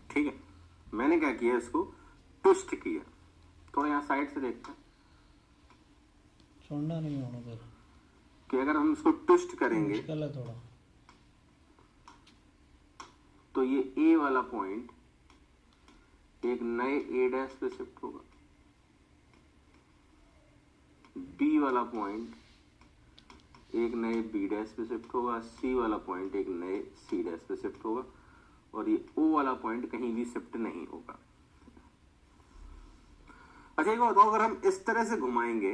ठीक है, मैंने क्या किया, इसको ट्विस्ट किया। थोड़ा यहाँ साइड से देखते हैं, छोड़ना नहीं होना फिर कि अगर हम इसको ट्विस्ट करेंगे मुश्किल है थोड़ा। तो ये ए वाला पॉइंट एक नए ए डैश पे शिफ्ट होगा, बी वाला पॉइंट एक नए बी डैश पे शिफ्ट होगा, सी वाला पॉइंट एक नए सी डैश पे शिफ्ट होगा, और ये ओ वाला पॉइंट कहीं भी शिफ्ट नहीं होगा। अच्छा एक बात बताओ, अगर हम इस तरह से घुमाएंगे,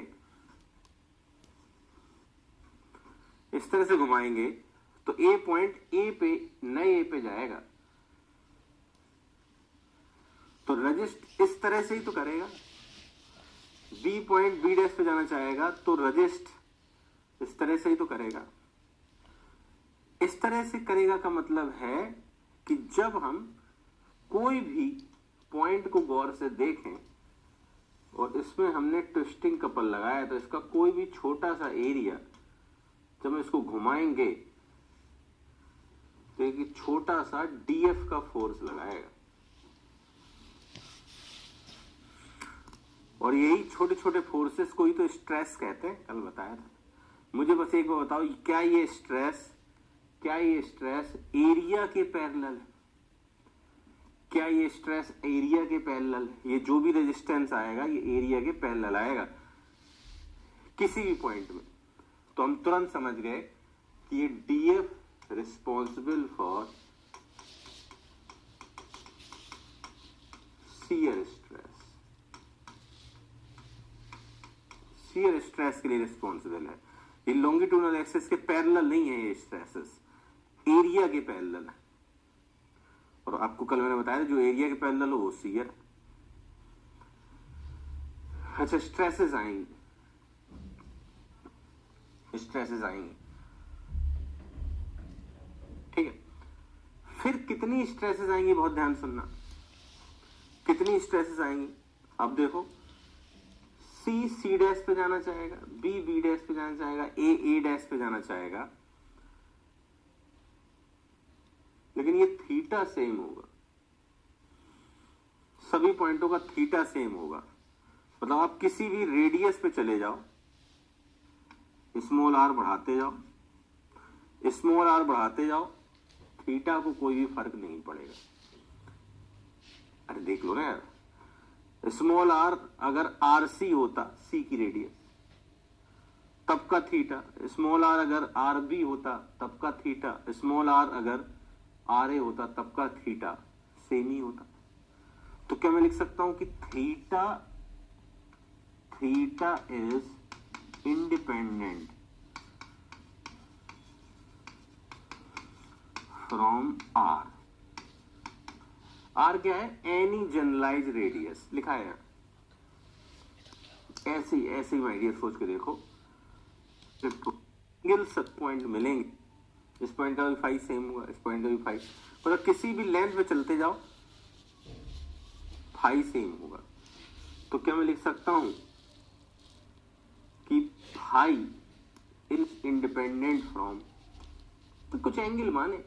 इस तरह से घुमाएंगे तो ए पॉइंट ए पे नए ए पे जाएगा, तो रजिस्ट इस तरह से ही तो करेगा। बी पॉइंट बी डैश पे जाना चाहेगा तो रजिस्ट इस तरह से ही तो करेगा। इस तरह से करेगा का मतलब है कि जब हम कोई भी पॉइंट को गौर से देखें और इसमें हमने ट्विस्टिंग कपल लगाया, तो इसका कोई भी छोटा सा एरिया जब हम इसको घुमाएंगे तो एक छोटा सा डीएफ का फोर्स लगाएगा, और यही छोटे छोटे फोर्सेस को ही तो स्ट्रेस कहते हैं, कल बताया था। मुझे बस एक बार बताओ, क्या ये स्ट्रेस एरिया के पैरेलल है? क्या ये स्ट्रेस एरिया के पैरेलल है? ये जो भी रेजिस्टेंस आएगा ये एरिया के पैरेलल आएगा किसी भी पॉइंट में। तो हम तुरंत समझ गए कि ये DF responsible for shear stress के लिए रिस्पॉन्सिबल है। ये लॉन्गिट्यूडनल एक्सिस के पैरेलल नहीं है, ये स्ट्रेसेस एरिया के पैरेलल है। और आपको कल मैंने बताया था जो एरिया के पैरेलल हो वो शियर। अच्छा स्ट्रेसेस आएंगे, ठीक है। फिर कितनी स्ट्रेसेस आएंगी, बहुत ध्यान सुनना, कितनी स्ट्रेसेस आएंगी। अब देखो, सी सी डैश पे जाना चाहेगा, बी बी डैश पे जाना चाहेगा, ए ए डैश पे जाना चाहेगा, लेकिन ये थीटा सेम होगा, सभी पॉइंटों का थीटा सेम होगा। मतलब आप किसी भी रेडियस पे चले जाओ, स्मॉल आर बढ़ाते जाओ, थीटा को कोई भी फर्क नहीं पड़ेगा। अरे देख लो ना यार, स्मॉल आर अगर आर सी होता, सी की रेडियस, तब का थीटा, स्मॉल आर अगर आर बी होता तब का थीटा, स्मॉल आर अगर आर ए होता तब का थीटा सेम ही होता। तो क्या मैं लिख सकता हूं कि theta is independent from R. R क्या है? एनी जनरलाइज रेडियस लिखा है। ऐसे ही आइडिया सोच के देखो, सिंगल सब पॉइंट मिलेंगे, इस पॉइंट का भी फाई सेम होगा, इस पॉइंट का भी फाई, मतलब किसी भी लेंथ पे चलते जाओ फाई सेम होगा। तो क्या मैं लिख सकता हूं कि फाई इज इंडिपेंडेंट फ्रॉम, तो कुछ एंगल माने,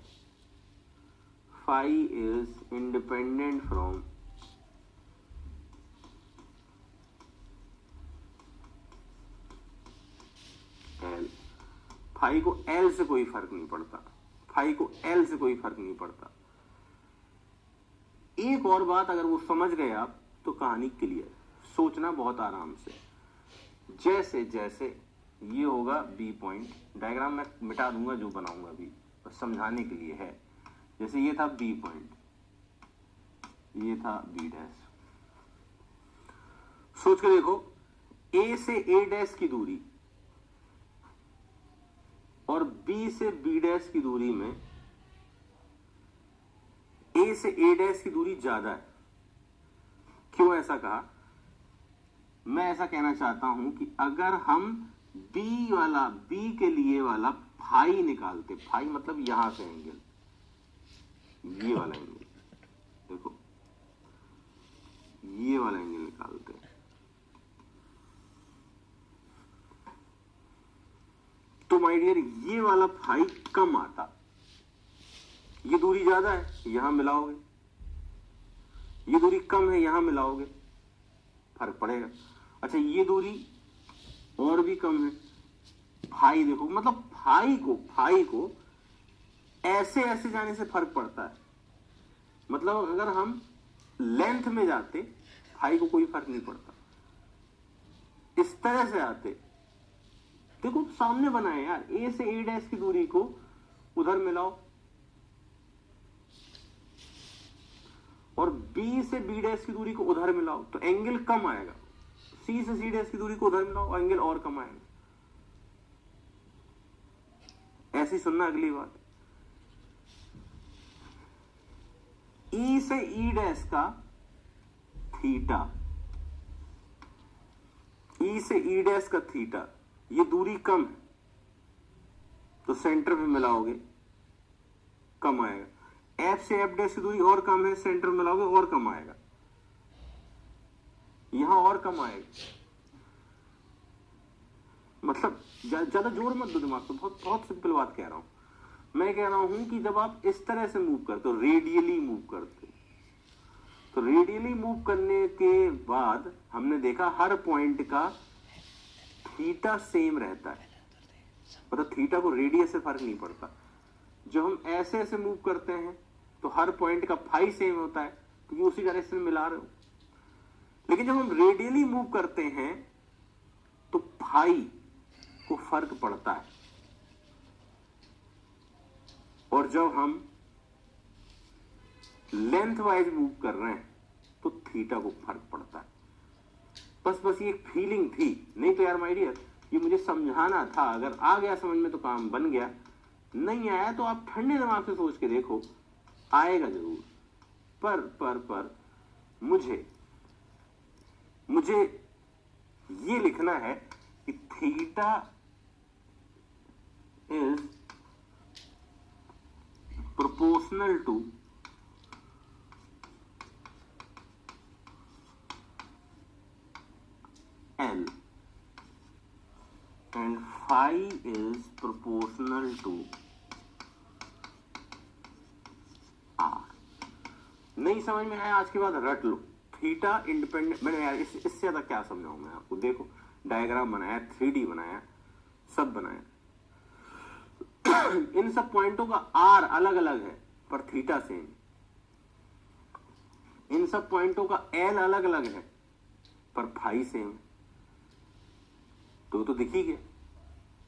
phi is independent from L. Phi को एल से कोई फर्क नहीं पड़ता, एक और बात अगर वो समझ गए आप तो कहानी क्लियर। सोचना बहुत आराम से, जैसे जैसे ये होगा बी पॉइंट, डायग्राम मैं मिटा दूंगा जो बनाऊंगा अभी, बस समझाने के लिए है। जैसे ये था बी पॉइंट, ये था बी डैश, सोच के देखो, ए से ए डैश की दूरी और बी से बी डैश की दूरी में ए से ए डैश की दूरी ज्यादा है। क्यों ऐसा कहा? मैं ऐसा कहना चाहता हूं कि अगर हम बी के लिए वाला फाई निकालते, फाई मतलब यहां से एंगल, ये वाला एंगल, देखो ये वाला एंगल निकालते, तो माय डियर ये वाला फाई कम आता, ये दूरी ज्यादा है, यहां मिलाओगे ये दूरी कम है, यहां मिलाओगे फर्क पड़ेगा। अच्छा ये दूरी और भी कम है, फाई देखो, मतलब फाई को ऐसे ऐसे जाने से फर्क पड़ता है। मतलब अगर हम लेंथ में जाते फाई को कोई फर्क नहीं पड़ता, इस तरह से आते, देखो सामने बनाए यार, ए से ए डैश की दूरी को उधर मिलाओ और बी से बी डैश की दूरी को उधर मिलाओ तो एंगल कम आएगा। सी से सी डैश की दूरी को उधर मिलाओ, एंगल और कम आएगा। ऐसी सुनना अगली बात, ई से ई डैश का थीटा, ई से ई डैश का थीटा, ये दूरी कम है तो सेंटर में मिलाओगे कम आएगा। एफ से एफ डैश की दूरी और कम है, सेंटर में मिलाओगे और कम आएगा, यहां और कम आएगा। मतलब ज्यादा जोर मत दो दिमाग को, बहुत बहुत सिंपल बात कह रहा हूं। मैं कह रहा हूं कि जब आप इस तरह से मूव करते हो, रेडियली मूव करते हो, तो रेडियली मूव करने के बाद हमने देखा हर पॉइंट का थीटा सेम रहता है, मतलब थीटा को रेडियस से फर्क नहीं पड़ता। जब हम ऐसे ऐसे मूव करते हैं तो हर पॉइंट का फाई सेम होता है क्योंकि उसी डायरेक्शन में मिला रहे हो। लेकिन जब हम रेडियली मूव करते हैं तो फाई को फर्क पड़ता है, और जब हम लेंथ वाइज मूव कर रहे हैं तो थीटा को फर्क पड़ता है। बस ये फीलिंग थी, नहीं तो यार माय डियर ये मुझे समझाना था। अगर आ गया समझ में तो काम बन गया, नहीं आया तो आप ठंडे दिमाग से सोच के देखो, आएगा जरूर। पर मुझे ये लिखना है कि theta is proportional to L and phi is proportional to R। नहीं समझ में आया आज के बाद रट लो, थीटा इंडिपेंडेंट। मैंने यार इससे ज्यादा क्या समझाऊं मैं आपको, देखो डायग्राम बनाया, 3D बनाया, सब बनाया। इन सब पॉइंटों का R अलग अलग है पर थीटा सेम। इन सब पॉइंटों का L अलग अलग है पर फाई सेम। तो दिख ही गया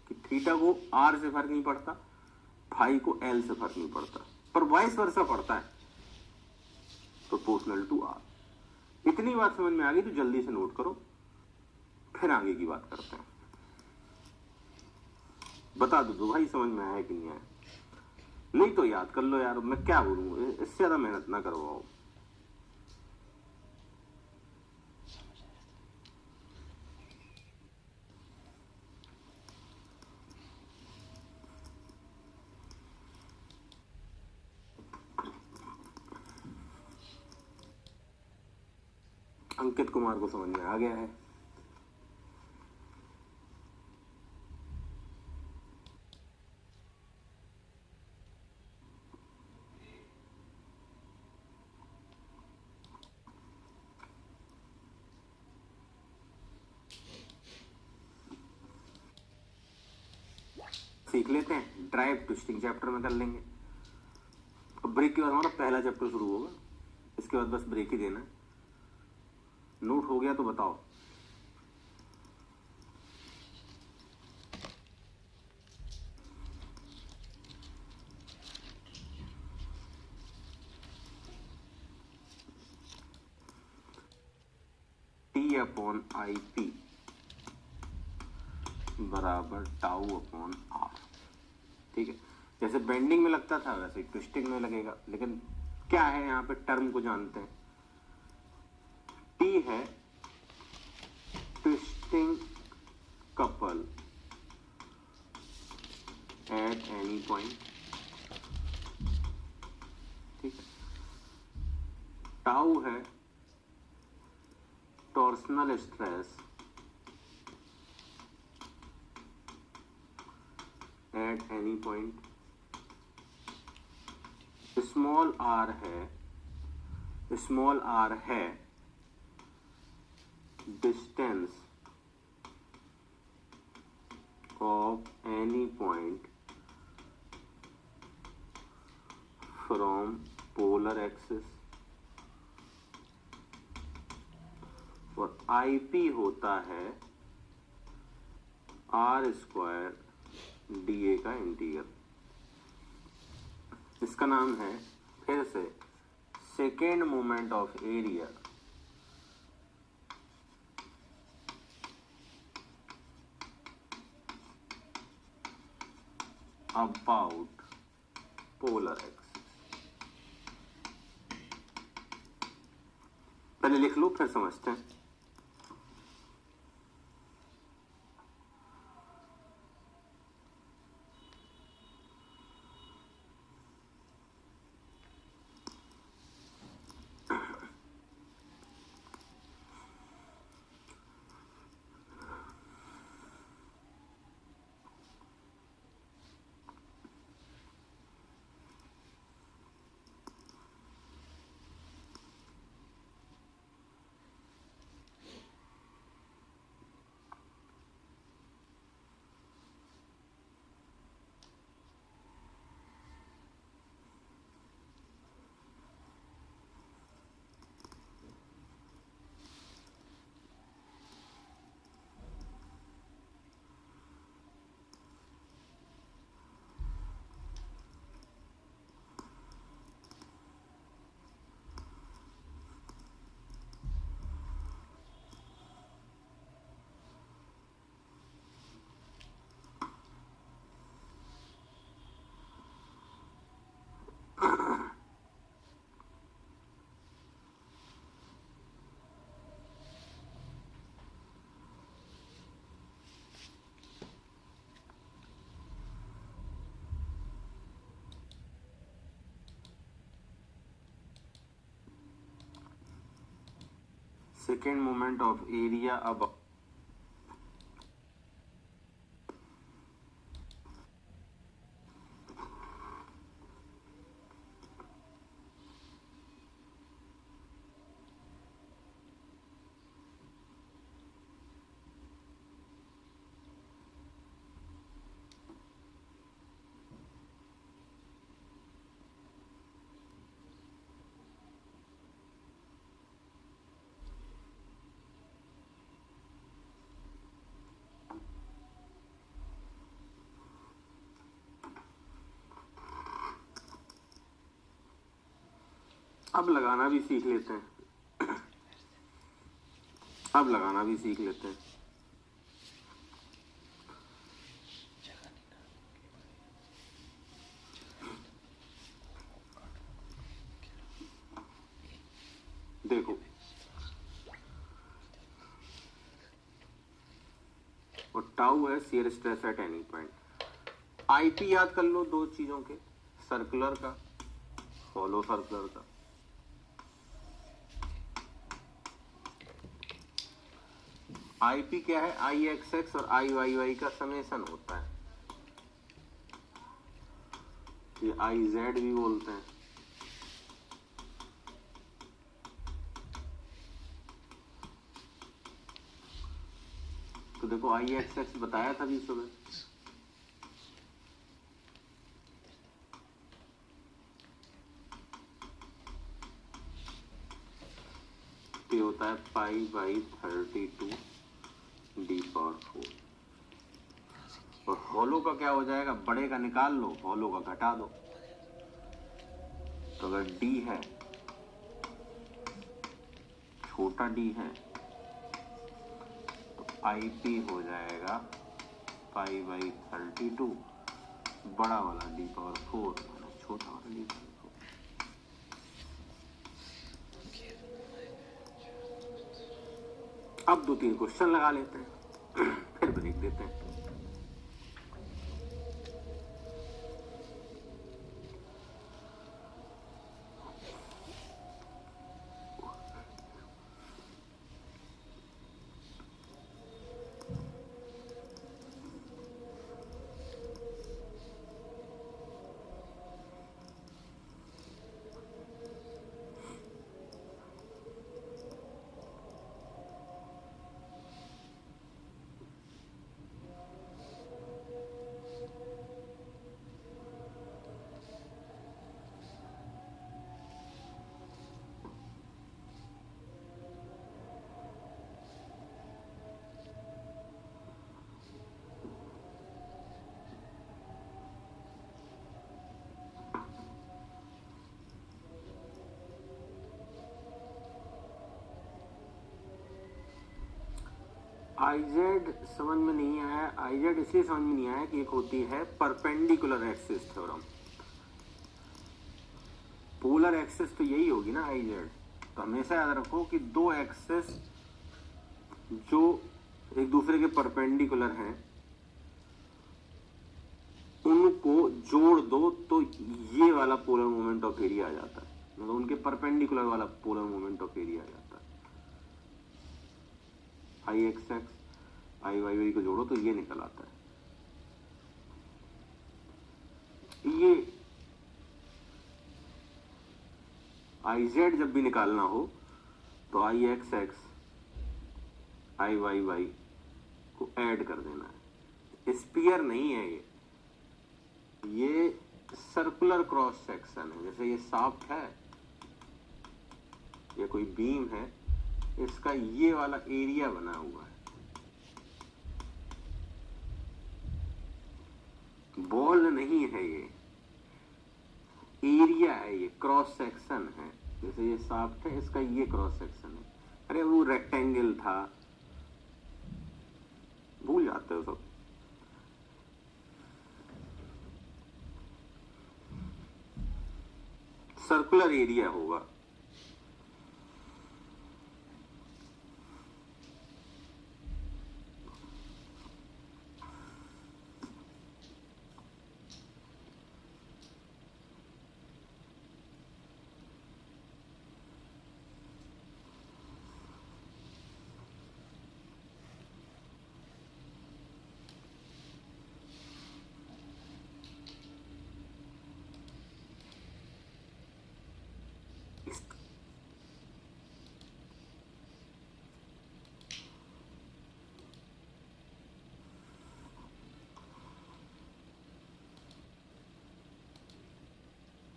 कि थीटा को आर से फर्क नहीं पड़ता, फाई को एल से फर्क नहीं पड़ता, पर वाइस वर्सा पड़ता है, प्रोपोर्शनल टू आर। इतनी बात समझ में आ गई तो जल्दी से नोट करो, फिर आगे की बात करते हैं। बता दो भाई समझ में आया कि नहीं आया, नहीं तो याद कर लो यार, मैं क्या बोलूं, इससे ज्यादा मेहनत ना करवाओ। अंकित कुमार को समझ में आ गया है। सीख लेते हैं, ड्राइव ट्विस्टिंग चैप्टर में कर लेंगे। अब ब्रेक के बाद हमारा पहला चैप्टर शुरू होगा, इसके बाद बस ब्रेक ही देना। नोट हो गया तो बताओ। T अपॉन आई पी बराबर टाउ अपॉन आर। ठीक है, जैसे बेंडिंग में लगता था वैसे ट्विस्टिंग में लगेगा, लेकिन क्या है यहाँ पे टर्म को जानते हैं। टी है twisting couple at any point. ठीक है, टाउ है torsional stress at any point. Small r है स्मॉल आर है distance of any point from polar axis, और आईपी होता है आर स्क्वायर डी ए का इंटीग्रल। इसका नाम है फिर से second moment of area about polar axis. पहले लिख लो फिर समझते हैं। सेकेंड मोमेंट ऑफ एरिया अब लगाना भी सीख लेते हैं। अब लगाना भी सीख लेते हैं। देखो और टाउ है shear stress at any point. IP याद कर लो दो चीजों के, सर्कुलर का, हॉलो सर्कुलर का। आईपी क्या है? आई एक्स एक्स और आई वाई वाई का समेसन होता है। ये आई जेड भी बोलते हैं। तो देखो आई एक्स एक्स बताया था भी सुबह। ये होता है पाई बाई 32 डी पावर 4। और हॉलो का क्या हो जाएगा? बड़े का निकाल लो, हॉलो का घटा दो। तो अगर डी है, छोटा डी है, तो आईपी हो जाएगा पाई बाई 32 बड़ा वाला डी पावर 4 छोटा वाला डी पावर 4। अब 2-3 क्वेश्चन लगा लेते हैं फिर ब्रेक देते हैं। आईजेड समझ में नहीं आया। आईजेड इसलिए समझ में नहीं आया कि एक होती है perpendicular axis theorem. Polar axis तो यही होगी ना आईजेड। तो हमेशा याद रखो कि दो एक्सिस जो एक दूसरे के परपेंडिकुलर हैं उनको जोड़ दो तो ये वाला पोलर मोमेंट ऑफ एरिया आ जाता है, मतलब उनके परपेंडिकुलर वाला पोलर मोमेंट ऑफ एरिया आ जाता है। आई एक्स एक्स आई वाई वाई को जोड़ो तो ये निकल आता है। ये आई जेड जब भी निकालना हो तो आई एक्स एक्स आई वाई वाई को ऐड कर देना है। स्पीयर नहीं है ये सर्कुलर क्रॉस सेक्शन है। जैसे ये शाफ्ट है या कोई बीम है, इसका ये वाला एरिया बना हुआ है। बॉल नहीं है ये, एरिया है, ये क्रॉस सेक्शन है। जैसे ये शाफ्ट है, इसका ये क्रॉस सेक्शन है। अरे वो रेक्टेंगल था, भूल जाते हो सब। सर्कुलर एरिया होगा।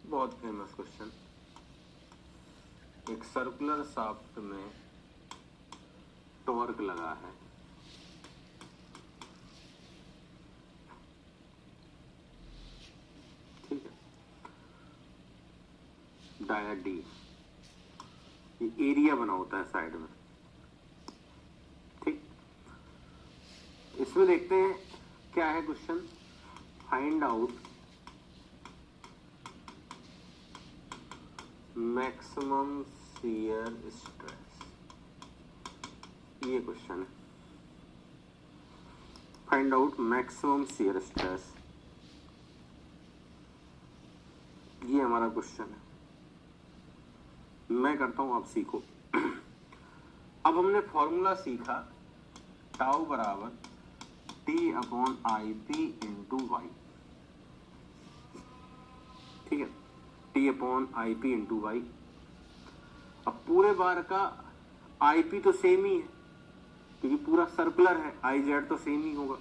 बहुत फेमस क्वेश्चन। एक सर्कुलर शाफ्ट में टॉर्क लगा है, ठीक है, डाया डी, ये एरिया बना होता है साइड में, ठीक। इसमें देखते हैं क्या है question. Find out maximum shear stress, ये क्वेश्चन है। Find out maximum shear stress, ये हमारा क्वेश्चन है। मैं करता हूं, आप सीखो। अब हमने फॉर्मूला सीखा, टाउ बराबर T upon I P into y, ठीक है, T upon I P into y. अब पूरे बार का आई पी तो सेम ही है क्योंकि पूरा सर्कुलर है, आई जेड तो सेम ही होगा,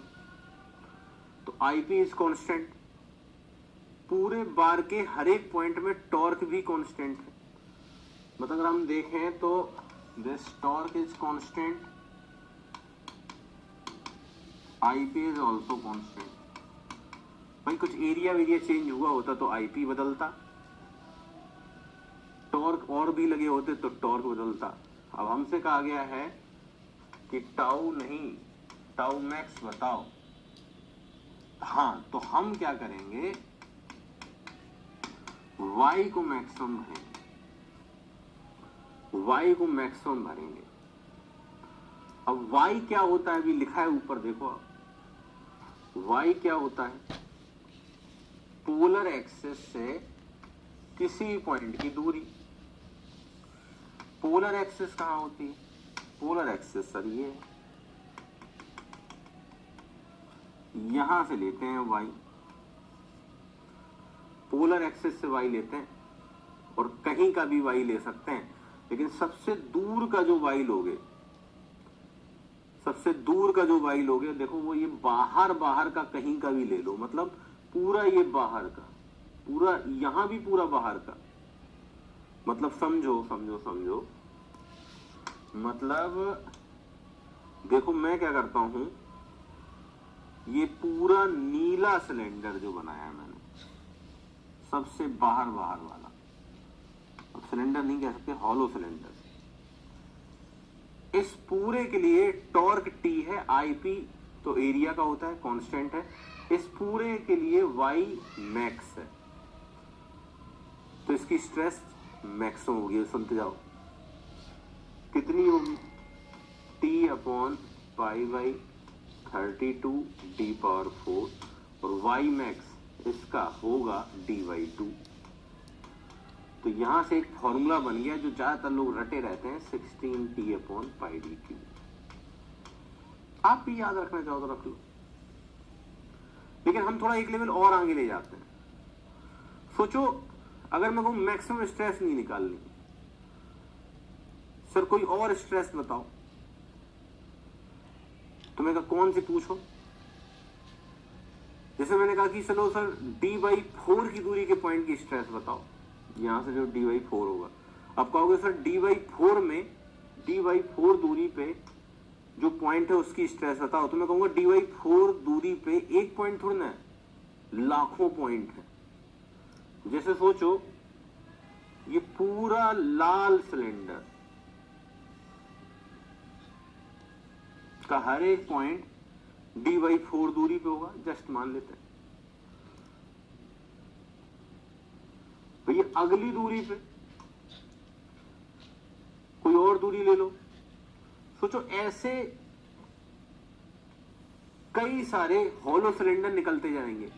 तो आई पी इज कॉन्स्टेंट। पूरे बार के हर एक पॉइंट में टॉर्क भी कॉन्स्टेंट है। मतलब अगर हम देखें तो this torque is constant, I P is also constant. भाई कुछ एरिया वेरिया चेंज हुआ होता तो आई पी बदलता, टॉर्क और भी लगे होते तो टॉर्क बदलता। अब हमसे कहा गया है कि टाउ नहीं, टाउ मैक्स बताओ। हाँ, तो हम क्या करेंगे, y को मैक्सिमम भरेंगे, y को मैक्सिमम भरेंगे। अब y क्या होता है, अभी लिखा है ऊपर देखो, y क्या होता है, पोलर एक्सिस से किसी पॉइंट की दूरी। पोलर एक्सिस कहां होती है, पोलर एक्सिस सर ये यहां से लेते हैं y, पोलर एक्सिस से y लेते हैं, और कहीं का भी y ले सकते हैं, लेकिन सबसे दूर का जो y लोगे, सबसे दूर का जो y लोगे, देखो वो ये बाहर बाहर का कहीं का भी ले लो, मतलब पूरा ये बाहर का, पूरा यहां भी पूरा बाहर का, मतलब समझो समझो समझो, मतलब देखो मैं क्या करता हूं, ये पूरा नीला सिलेंडर जो बनाया है मैंने, सबसे बाहर बाहर वाला, अब सिलेंडर नहीं कह सकते, हॉलो सिलेंडर, इस पूरे के लिए टॉर्क टी है, आईपी तो एरिया का होता है, कांस्टेंट है, इस पूरे के लिए वाई मैक्स है, तो इसकी स्ट्रेस मैक्सिमम होगी। सुनते जाओ, कितनी होगी, T upon pi by 32 D power 4 और वाई मैक्स इसका होगा डी बाई 2। तो यहां से एक फॉर्मूला बन गया जो ज्यादातर लोग रटे रहते हैं, 16 T upon pi D Q. आप भी याद रखना चाहो तो रख लो, लेकिन हम थोड़ा एक लेवल और आगे ले जाते हैं। सोचो अगर मैं कहूं मैक्सिमम स्ट्रेस नहीं निकालनी, सर कोई और स्ट्रेस बताओ, तो मैं कहा कौन सी पूछो। जैसे मैंने कहा कि चलो सर d/4 की दूरी के पॉइंट की स्ट्रेस बताओ, यहां से जो d/4 होगा। अब कहोगे सर d/4 में d/4 दूरी पे जो पॉइंट है उसकी स्ट्रेस बताओ, तो मैं कहूंगा d/4 दूरी पे एक पॉइंट थोड़ा ना है, लाखों पॉइंट है। जैसे सोचो ये पूरा लाल सिलेंडर का हर एक पॉइंट d/4 दूरी पे होगा, जस्ट मान लेते हैं। भैया अगली दूरी पे कोई और दूरी ले लो। सोचो ऐसे कई सारे हॉलो सिलेंडर निकलते जाएंगे।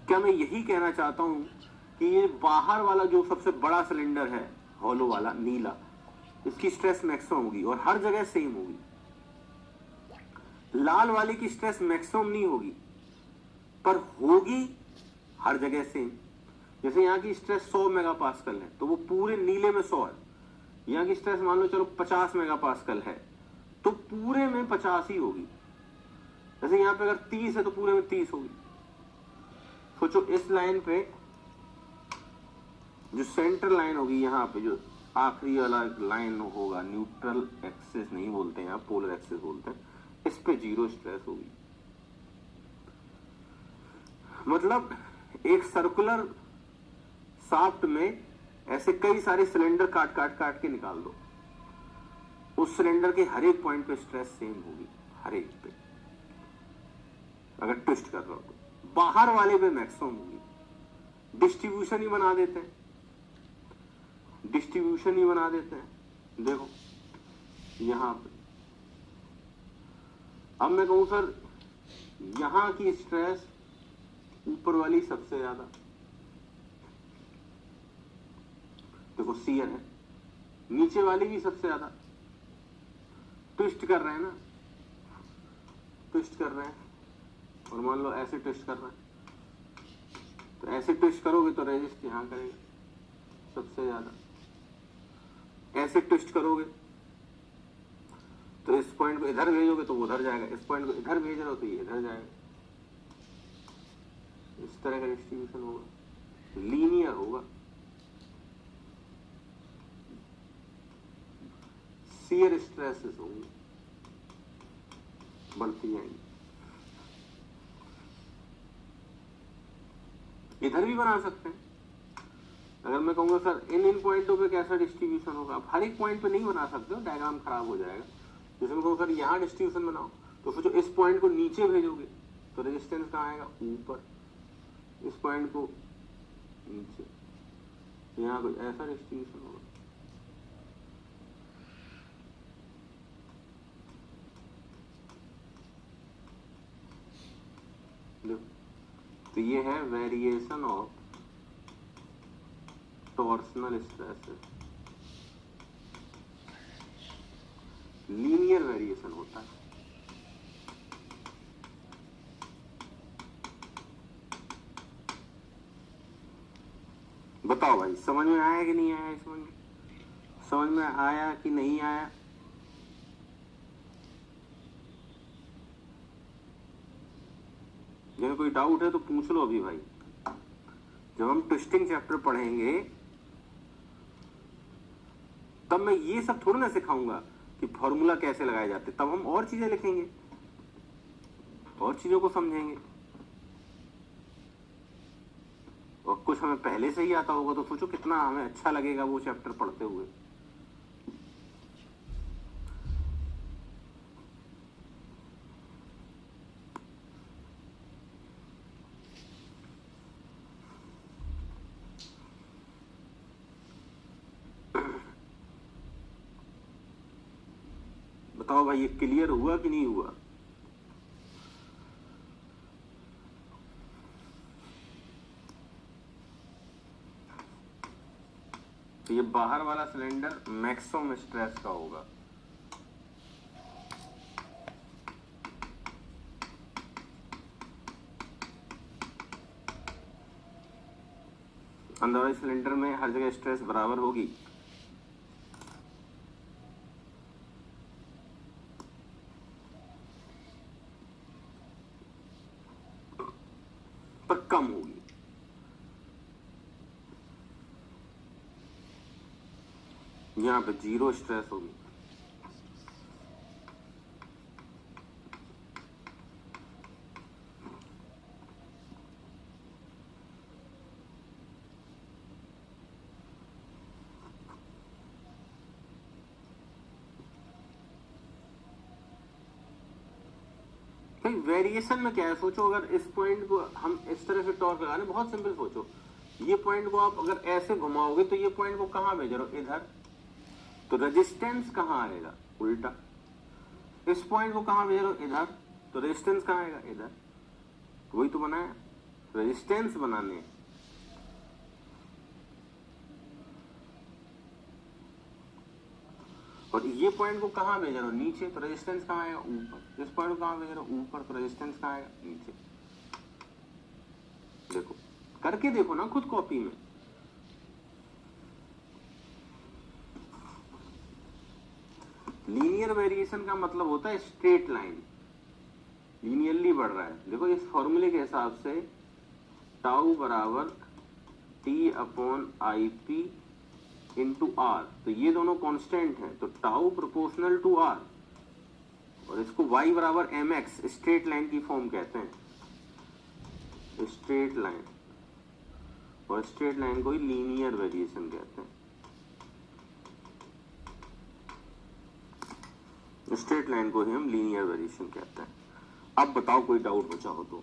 क्या मैं यही कहना चाहता हूं कि ये बाहर वाला जो सबसे बड़ा सिलेंडर है, हॉलो वाला नीला, इसकी स्ट्रेस मैक्सिमम होगी और हर जगह सेम होगी। लाल वाले की स्ट्रेस मैक्सिमम नहीं होगी, पर होगी हर जगह सेम। जैसे यहाँ की स्ट्रेस 100 मेगापास्कल है, तो वो पूरे नीले में 100 है। यहाँ की स्ट्रेस मान लो चलो 50 मेगापास्कल है, तो पूरे में 50 ही होगी। जैसे यहाँ पे अगर 30 है तो पूरे में 30 होगी। सोचो इस लाइन पे जो सेंट्रल लाइन होगी, यहाँ पे जो आखिरी वाला लाइन होगा, न्यूट्रल एक्सिस नहीं बोलते हैं, पोलर एक्सिस बोलते हैं, इस पे 0 स्ट्रेस होगी। मतलब एक सर्कुलर शाफ्ट में ऐसे कई सारे सिलेंडर काट काट के निकाल दो, उस सिलेंडर के हर एक पॉइंट पे स्ट्रेस सेम होगी, हर एक पे। अगर ट्विस्ट कर रहा हो तो बाहर वाले पे मैक्सिमम होगी। डिस्ट्रीब्यूशन ही बना देते हैं, डिस्ट्रीब्यूशन ही बना देते हैं। देखो यहां पे अब मैं कहूं सर यहां की स्ट्रेस ऊपर वाली सबसे ज्यादा, देखो शियर है, नीचे वाली भी सबसे ज्यादा। ट्विस्ट कर रहे हैं ना, ट्विस्ट कर रहे हैं, और मान लो ऐसे ट्विस्ट कर रहे हैं, तो ऐसे ट्विस्ट करोगे तो रेजिस्ट यहां करेगा सबसे ज्यादा। ऐसे ट्विस्ट करोगे तो इस पॉइंट को इधर भेजोगे तो वो उधर जाएगा, इस पॉइंट को इधर भेज रहे हो तो ये इधर जाएगा। इस तरह का डिस्ट्रीब्यूशन होगा, लीनियर होगा। शियर स्ट्रेसेस होंगी, बढ़ती जाएंगी। इधर भी बना सकते हैं। अगर मैं कहूंगा सर इन पॉइंटों पे कैसा डिस्ट्रीब्यूशन होगा, आप हर एक पॉइंट पे नहीं बना सकते हो, डायग्राम खराब हो जाएगा। जैसे मैं कहूँ सर यहाँ डिस्ट्रीब्यूशन बनाओ, तो सोचो इस पॉइंट को नीचे भेजोगे तो रेजिस्टेंस कहाँ आएगा, ऊपर। इस पॉइंट को नीचे, यहाँ कोई ऐसा डिस्ट्रीब्यूशन होगा। तो ये है variation of torsional stresses. Linear variation होता है। बताओ भाई समझ में आया कि नहीं आया? समझ में आया कि नहीं आया? अगर कोई डाउट है तो पूछ लो अभी भाई। जब हम ट्विस्टिंग चैप्टर पढ़ेंगे तब मैं ये सब थोड़ा ना सिखाऊंगा कि फॉर्मूला कैसे लगाए जाते, तब हम और चीजें लिखेंगे, और चीजों को समझेंगे। और कुछ हमें पहले से ही आता होगा तो सोचो कितना हमें अच्छा लगेगा वो चैप्टर पढ़ते हुए। बताओ भाई ये क्लियर हुआ कि नहीं हुआ? तो ये बाहर वाला सिलेंडर मैक्सिमम स्ट्रेस का होगा, अंदर वाले सिलेंडर में हर जगह स्ट्रेस बराबर होगी। पर कम होगी। यहां पे 0 स्ट्रेस होगी। भाई वेरिएशन में क्या है, सोचो अगर इस पॉइंट को हम इस तरह से टॉर्क लगा लें, बहुत सिंपल सोचो, ये पॉइंट को आप अगर ऐसे घुमाओगे तो ये पॉइंट को कहां भेज रहे हो? इधर। तो रेजिस्टेंस कहां आएगा? उल्टा। इस पॉइंट को कहां भेज रहे हो? इधर। तो रेजिस्टेंस कहां आएगा? इधर। वही तो बनाया, रेजिस्टेंस बनाने। और ये पॉइंट को कहां भेज रहे हो? नीचे। तो रेजिस्टेंस कहां आएगा? ऊपर। इस पॉइंट को कहां भेज रहे हो? ऊपर। तो रेजिस्टेंस कहां आएगा? नीचे। देखो, करके देखो ना खुद कॉपी में। लीनियर वेरिएशन का मतलब होता है स्ट्रेट लाइन, लीनियरली बढ़ रहा है। देखो इस फॉर्मूले के हिसाब से टाउ बराबर T upon I P into r, तो ये दोनों कांस्टेंट हैं, तो टाउ प्रोपोर्शनल टू आर, और इसको y बराबर एम एक्स स्ट्रेट लाइन की फॉर्म कहते हैं, स्ट्रेट लाइन। और स्ट्रेट लाइन को ही लीनियर वेरिएशन कहते हैं। स्ट्रेट लाइन को ही हम लीनियर वेरिएशन कहते हैं। अब बताओ कोई डाउट बचा हो तो।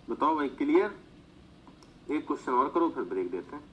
बताओ भाई क्लियर? एक क्वेश्चन और करो फिर ब्रेक देते हैं।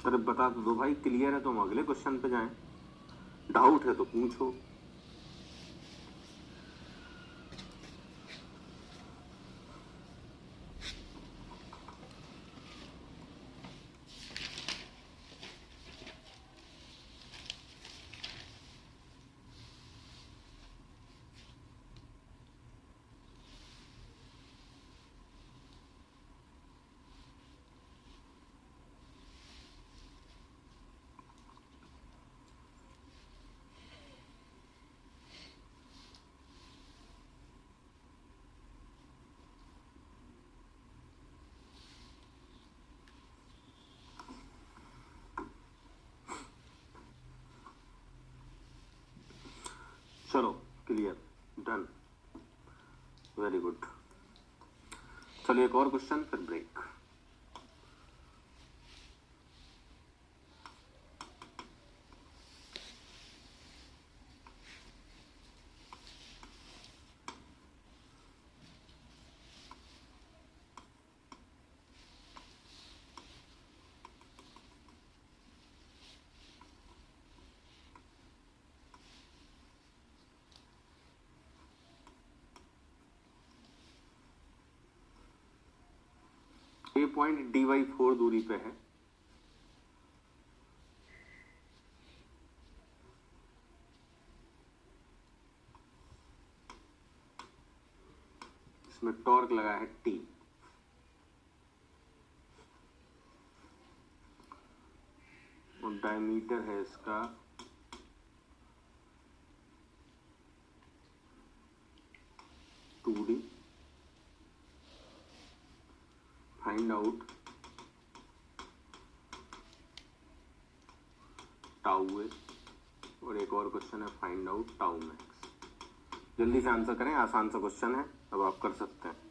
अरे बता तो दो भाई, क्लियर है तो हम अगले क्वेश्चन पे जाएं, डाउट है तो पूछो। Clear, done, very good. चलिए एक और क्वेश्चन, फिर ब्रेक। ए पॉइंट dy4 दूरी पे है, इसमें टॉर्क लगा है T, और डायमीटर है इसका 2d। फाइंड आउट टाउ ए, और एक और क्वेश्चन है फाइंड आउट टाउ मैक्स। जल्दी से आंसर करें, आसान सा क्वेश्चन है, अब आप कर सकते हैं।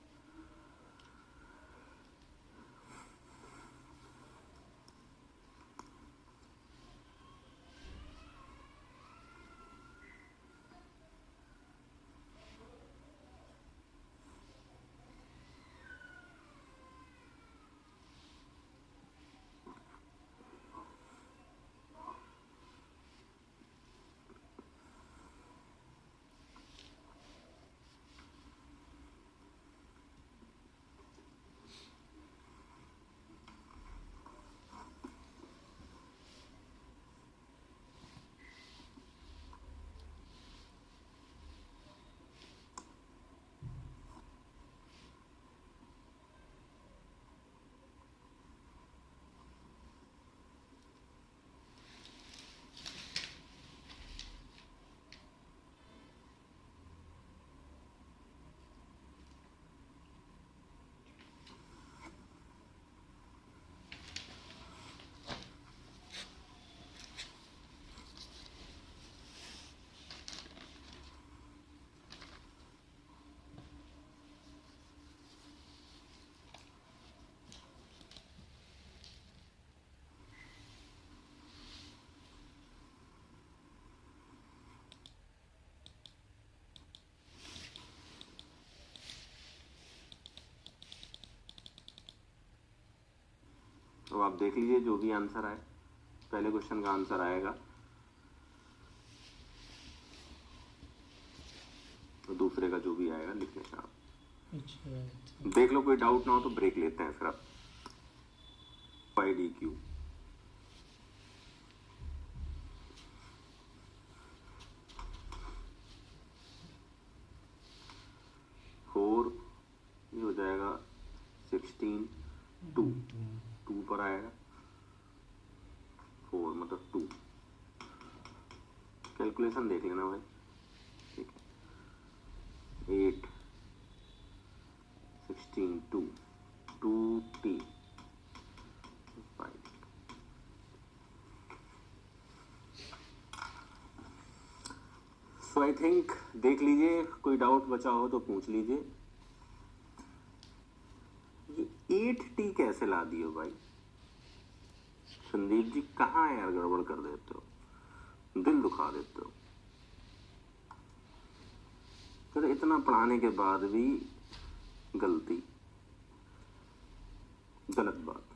तो आप देख लीजिए जो भी आंसर आए, पहले क्वेश्चन का आंसर आएगा तो दूसरे का जो भी आएगा लिख लेना आप। अच्छा, देख लो, कोई डाउट ना हो तो ब्रेक लेते हैं फिर आप। dy/dq फोर, ये हो जाएगा 16, 2 पर आएगा 4 मतलब 2। कैलकुलेशन देख लेना भाई, ठीक है। 8, 16, 2t 5। सो आई थिंक देख लीजिए, कोई डाउट बचा हो तो पूछ लीजिए। ये 8t कैसे ला दिए भाई संदीप जी, कहाँ यार गड़बड़ कर देते हो, दिल दुखा देते हो। फिर इतना पढ़ाने के बाद भी गलती, गलत बात।